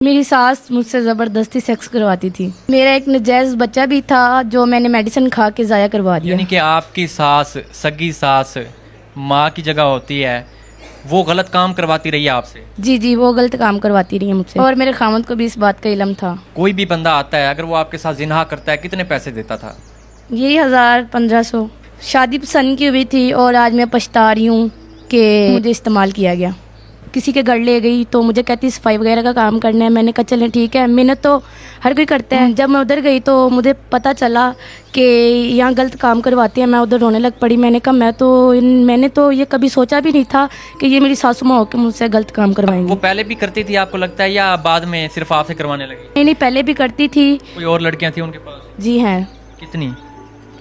मेरी सास मुझसे ज़बरदस्ती सेक्स करवाती थी। मेरा एक नजायज़ बच्चा भी था जो मैंने मेडिसिन खा के ज़ाया करवा दिया। यानी कि आपकी सास, सगी सास माँ की जगह होती है, वो गलत काम करवाती रही है आपसे? जी जी, वो गलत काम करवाती रही है मुझसे और मेरे खामद को भी इस बात का इल्म था। कोई भी बंदा आता है, अगर वो आपके साथ जिन्हा करता है, कितने पैसे देता था? यही 1000-1500। शादी पसंद की हुई थी और आज मैं पछता रही हूँ कि मुझे इस्तेमाल किया गया। किसी के घर ले गई तो मुझे कहती सफाई वगैरह का काम करना है। मैंने कहा चलें ठीक है, मेहनत तो हर कोई करता है। जब मैं उधर गई तो मुझे पता चला कि यहाँ गलत काम करवाती हैं। मैं उधर रोने लग पड़ी। मैंने कहा मैंने तो ये कभी सोचा भी नहीं था कि ये मेरी सासू माँ होकर मुझसे गलत काम करवाएंगी। वो पहले भी करती थी आपको लगता है, या बाद में सिर्फ आपसे करवाने लगी? नहीं, पहले भी करती थी। कोई और लड़कियां थी उनके पास? जी हैं, कितनी?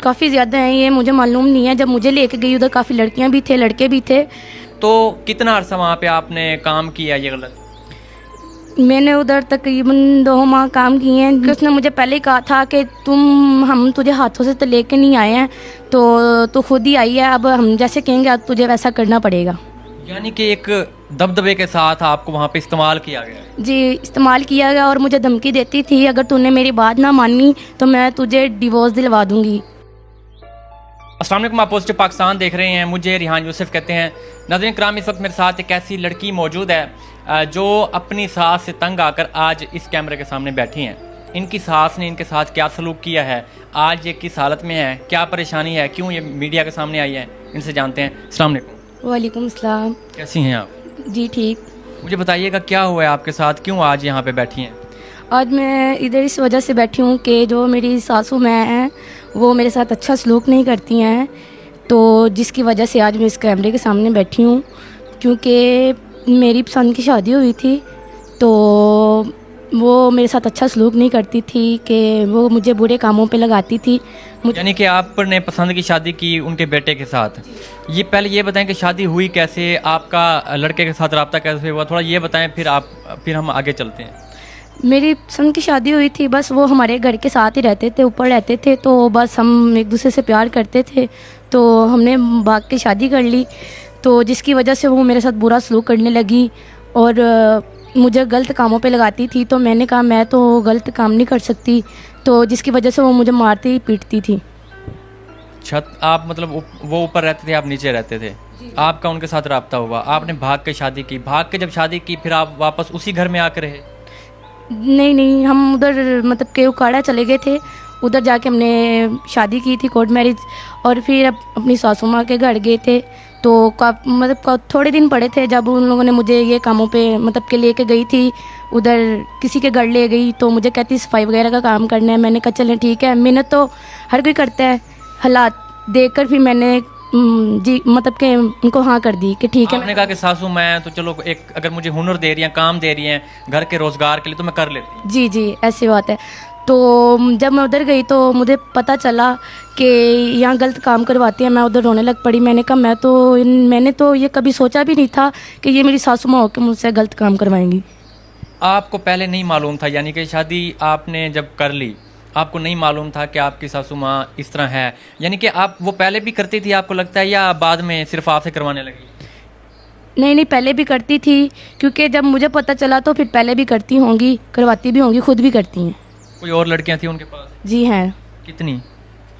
काफ़ी ज़्यादा हैं, ये मुझे मालूम नहीं है। जब मुझे लेके गई उधर काफ़ी लड़कियाँ भी थे, लड़के भी थे। तो कितना अरसा वहाँ पे आपने काम किया ये गलत? मैंने उधर तकरीबन 2 माह काम किए हैं। उसने मुझे पहले ही कहा था कि हम तुझे हाथों से तो लेके नहीं आए हैं, तो तू खुद ही आई है, अब हम जैसे कहेंगे अब तुझे वैसा करना पड़ेगा। यानी कि एक दबदबे के साथ आपको वहाँ पे इस्तेमाल किया गया? जी, इस्तेमाल किया गया और मुझे धमकी देती थी अगर तूने मेरी बात ना मानी तो मैं तुझे डिवोर्स दिलवा दूंगी। अस्सलाम वालेकुम, आप पॉजिटिव पाकिस्तान देख रहे हैं। मुझे रिहान यूसुफ कहते हैं। नाज़रीन कराम, इस वक्त मेरे साथ एक ऐसी लड़की मौजूद है जो अपनी सास से तंग आकर आज इस कैमरे के सामने बैठी हैं। इनकी सास ने इनके साथ क्या सलूक किया है, आज ये किस हालत में है, क्या परेशानी है, क्यों ये मीडिया के सामने आई है, इनसे जानते हैं। अस्सलाम वालेकुम। वालेकुम अस्सलाम। कैसी हैं आप? जी ठीक। मुझे बताइएगा क्या हुआ है आपके साथ, क्यों आज यहाँ पे बैठी हैं? आज मैं इधर इस वजह से बैठी हूँ कि जो मेरी सासू माँ हैं वो मेरे साथ अच्छा सलूक नहीं करती हैं, तो जिसकी वजह से आज मैं इस कैमरे के सामने बैठी हूँ। क्योंकि मेरी पसंद की शादी हुई थी तो वो मेरे साथ अच्छा सलूक नहीं करती थी, कि वो मुझे बुरे कामों पे लगाती थी। यानी कि आपने पसंद की शादी की उनके बेटे के साथ। ये पहले ये बताएं कि शादी हुई कैसे, आपका लड़के के साथ रब्ता कैसे हुआ, थोड़ा ये बताएं, फिर हम आगे चलते हैं। मेरी पसंद की शादी हुई थी, बस वो हमारे घर के साथ ही रहते थे, ऊपर रहते थे, तो बस हम एक दूसरे से प्यार करते थे, तो हमने भाग के शादी कर ली। तो जिसकी वजह से वो मेरे साथ बुरा सलूक करने लगी और मुझे गलत कामों पे लगाती थी। तो मैंने कहा मैं तो गलत काम नहीं कर सकती, तो जिसकी वजह से वो मुझे मारती पीटती थी। छत आप मतलब वो ऊपर रहते थे, आप नीचे रहते थे, आपका उनके साथ रब्ता हुआ, आपने भाग के शादी की। भाग के जब शादी की फिर आप वापस उसी घर में आकर रहे? नहीं, हम उधर मतलब के उकाड़ा चले गए थे, उधर जाके हमने शादी की थी, कोर्ट मैरिज। और फिर अपनी सासू माँ के घर गए थे, तो थोड़े दिन पड़े थे जब उन लोगों ने मुझे ये कामों पे मतलब के लेके गई थी। उधर किसी के घर ले गई तो मुझे कहती सफाई वगैरह का काम करना है। मैंने कहा चलें ठीक है, मेहनत तो हर कोई करता है। हालात देखकर फिर मैंने जी मतलब कि उनको हाँ कर दी कि ठीक है। आपने कहा कि सासू मैं तो चलो एक अगर मुझे हुनर दे रही हैं, काम दे रही हैं घर के रोजगार के लिए, तो मैं कर लेती हूँ। जी, ऐसी बात है। तो जब मैं उधर गई तो मुझे पता चला कि यहाँ गलत काम करवाती हैं। मैं उधर रोने लग पड़ी। मैंने कहा मैंने तो ये कभी सोचा भी नहीं था कि ये मेरी सासू माँ होकर मुझसे गलत काम करवाएंगी। आपको पहले नहीं मालूम था, यानी कि शादी आपने जब कर ली आपको नहीं मालूम था कि आपकी सासू माँ इस तरह है? यानी कि आप वो पहले भी करती थी आपको लगता है, या बाद में सिर्फ आपसे करवाने लगी? नहीं, पहले भी करती थी, क्योंकि जब मुझे पता चला तो फिर पहले भी करती होंगी, करवाती भी होंगी, खुद भी करती हैं। कोई और लड़कियां थी उनके पास? जी हैं, कितनी?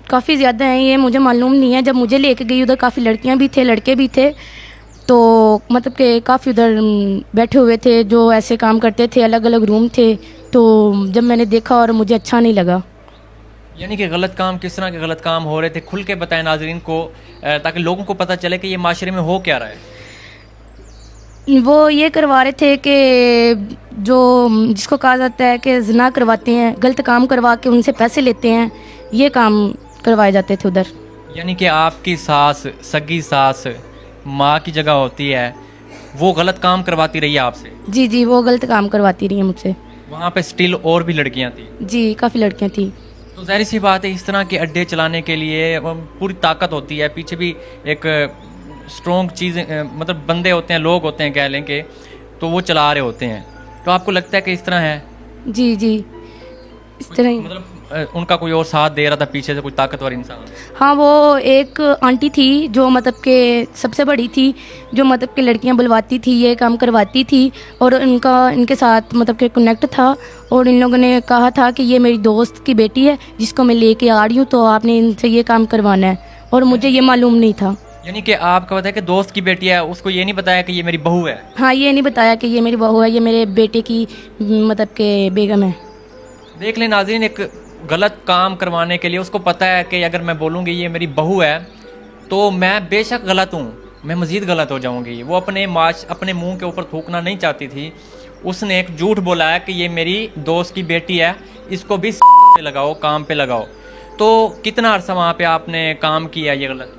काफ़ी ज़्यादा हैं, ये मुझे मालूम नहीं है। जब मुझे लेके गई उधर काफ़ी लड़कियां भी थे, लड़के भी थे, तो मतलब कि काफ़ी उधर बैठे हुए थे जो ऐसे काम करते थे, अलग अलग रूम थे। तो जब मैंने देखा और मुझे अच्छा नहीं लगा। यानी कि गलत काम, किस तरह के गलत काम हो रहे थे, खुल के बताएं नाजरीन को, ताकि लोगों को पता चले कि ये माशरे में हो क्या रहा है। वो ये करवा रहे थे कि जो जिसको कहा जाता है कि ज़िना करवाते हैं, गलत काम करवा के उनसे पैसे लेते हैं, ये काम करवाए जाते थे उधर। यानी कि आपकी सास, सगी सास माँ की जगह होती है, वो गलत काम करवाती रही है आपसे? जी, वो गलत काम करवाती रही है मुझसे। वहाँ पे स्टिल और भी लड़कियाँ थी? जी, काफ़ी लड़कियां थी। तो ज़ाहिर सी बात है, इस तरह के अड्डे चलाने के लिए पूरी ताकत होती है, पीछे भी एक स्ट्रॉन्ग चीज़ मतलब बंदे होते हैं, लोग होते हैं कह लें कि, तो वो चला रहे होते हैं। तो आपको लगता है कि इस तरह है? जी, इस तरह ही। मतलब उनका कोई और साथ दे रहा था पीछे से, कोई ताकतवर इंसान? हाँ, वो एक आंटी थी जो मतलब के सबसे बड़ी थी, जो मतलब कि लड़कियां बुलवाती थी, ये काम करवाती थी, और इनके साथ मतलब कि कनेक्ट था। और इन लोगों ने कहा था कि ये मेरी दोस्त की बेटी है जिसको मैं लेके आ रही हूँ, तो आपने इनसे ये काम करवाना है, और मुझे ये मालूम नहीं था। यानी कि आपका पता है कि दोस्त की बेटी है, उसको ये नहीं बताया कि ये मेरी बहू है? हाँ, ये नहीं बताया कि ये मेरी बहू है, ये मेरे बेटे की मतलब के बेगम है। देख लें नाज़रीन, एक गलत काम करवाने के लिए उसको पता है कि अगर मैं बोलूँगी ये मेरी बहू है तो मैं बेशक गलत हूँ, मैं मज़ीद गलत हो जाऊँगी। वो अपने मुंह के ऊपर थूकना नहीं चाहती थी, उसने एक झूठ बोला है कि ये मेरी दोस्त की बेटी है, इसको भी पे लगाओ, काम पे लगाओ। तो कितना अर्सा वहाँ पे आपने काम किया ये गलत?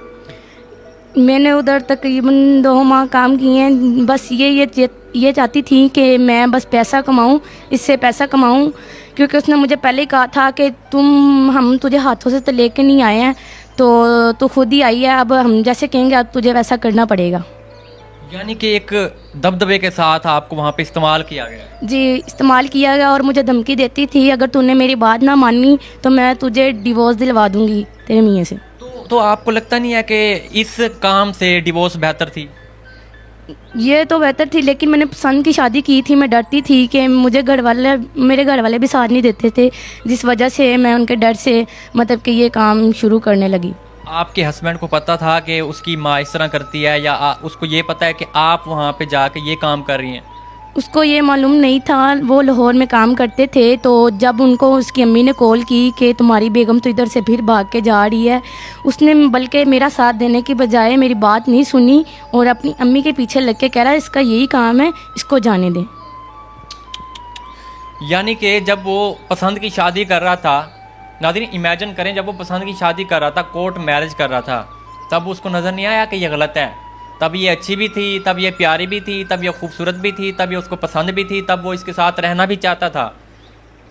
मैंने उधर तकरीबन 2 माह काम किए हैं। बस ये चाहती थी कि मैं बस पैसा कमाऊं, इससे पैसा कमाऊं, क्योंकि उसने मुझे पहले ही कहा था कि हम तुझे हाथों से तो लेके नहीं आए हैं, तो तू खुद ही आई है, अब हम जैसे कहेंगे अब तुझे वैसा करना पड़ेगा। यानी कि एक दबदबे के साथ आपको वहाँ पे इस्तेमाल किया गया? जी, इस्तेमाल किया गया, और मुझे धमकी देती थी अगर तूने मेरी बात ना मानी तो मैं तुझे डिवोर्स दिलवा दूंगी तेरे मियाँ से। तो आपको लगता नहीं है कि इस काम से डिवोर्स बेहतर थी? ये तो बेहतर थी, लेकिन मैंने पसंद की शादी की थी। मैं डरती थी कि मेरे घर वाले भी साथ नहीं देते थे, जिस वजह से मैं उनके डर से मतलब कि ये काम शुरू करने लगी। आपके हस्बैंड को पता था कि उसकी माँ इस तरह करती है, या उसको ये पता है कि आप वहाँ पे जाके ये काम कर रही हैं? उसको ये मालूम नहीं था, वो लाहौर में काम करते थे। तो जब उनको उसकी अम्मी ने कॉल की कि तुम्हारी बेगम तो इधर से फिर भाग के जा रही है, उसने बल्कि मेरा साथ देने की बजाय मेरी बात नहीं सुनी और अपनी अम्मी के पीछे लग के कह रहा है इसका यही काम है, इसको जाने दें। यानी कि जब वो पसंद की शादी कर रहा था, नाज़रीन इमेजिन करें, जब वो पसंद की शादी कर रहा था, कोर्ट मैरिज कर रहा था, तब उसको नज़र नहीं आया कि ये गलत है? तब ये अच्छी भी थी, तब ये प्यारी भी थी, तब ये खूबसूरत भी थी, तब ये उसको पसंद भी थी, तब वो इसके साथ रहना भी चाहता था,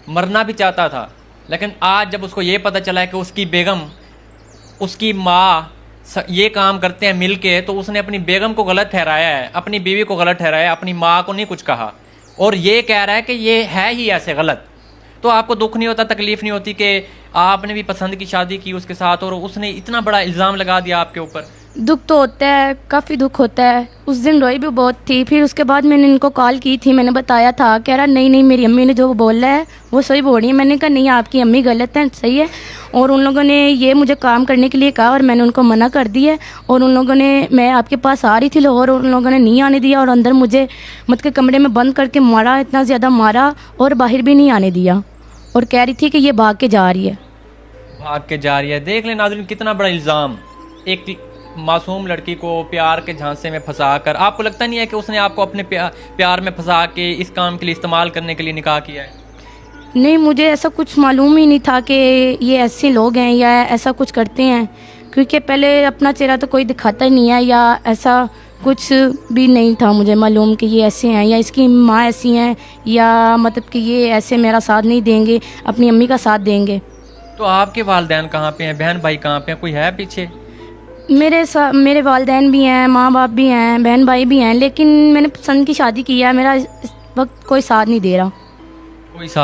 मरना भी चाहता था। लेकिन आज जब उसको ये पता चला है कि उसकी बेगम, उसकी माँ ये काम करते हैं मिल के, तो उसने अपनी बेगम को गलत ठहराया है, अपनी बीवी को गलत ठहराया है, अपनी माँ को नहीं कुछ कहा, और ये कह रहा है कि ये है ही ऐसे गलत। तो आपको दुख नहीं होता, तकलीफ़ नहीं होती कि आपने भी पसंद की शादी की उसके साथ और उसने इतना बड़ा इल्ज़ाम लगा दिया आपके ऊपर? दुख तो होता है, काफ़ी दुख होता है। उस दिन रोई भी बहुत थी। फिर उसके बाद मैंने इनको कॉल की थी, मैंने बताया था, कह रहा नहीं मेरी अम्मी ने जो बोला है वो सही बोल रही है। मैंने कहा नहीं, आपकी अम्मी गलत है, सही है। और उन लोगों ने ये मुझे काम करने के लिए कहा और मैंने उनको मना कर दिया। और उन लोगों ने, मैं आपके पास आ रही थी लाहौर, और उन लोगों ने नहीं आने दिया और अंदर मुझे मतलब कमरे में बंद करके मारा, इतना ज़्यादा मारा, और बाहर भी नहीं आने दिया, और कह रही थी कि ये भाग के जा रही है। भाग के जा रही है। देख लें नाज़रीन, कितना बड़ा इल्ज़ाम, एक मासूम लड़की को प्यार के झांसे में फंसा कर। आपको लगता नहीं है कि उसने आपको अपने प्यार में फंसा के इस काम के लिए इस्तेमाल करने के लिए निकाह किया है? नहीं, मुझे ऐसा कुछ मालूम ही नहीं था कि ये ऐसे लोग हैं या ऐसा कुछ करते हैं, क्योंकि पहले अपना चेहरा तो कोई दिखाता ही नहीं है, या ऐसा कुछ भी नहीं था मुझे मालूम कि ये ऐसे हैं या इसकी माँ ऐसी हैं, या मतलब कि ये ऐसे मेरा साथ नहीं देंगे, अपनी अम्मी का साथ देंगे। तो आपके वालिदैन कहाँ पे हैं, बहन भाई कहाँ पे हैं, कोई है पीछे? मेरे वालिदैन भी हैं, माँ बाप भी हैं, बहन भाई भी हैं, लेकिन मैंने पसंद की शादी की है, मेरा इस वक्त कोई साथ नहीं दे रहा। कोई साथ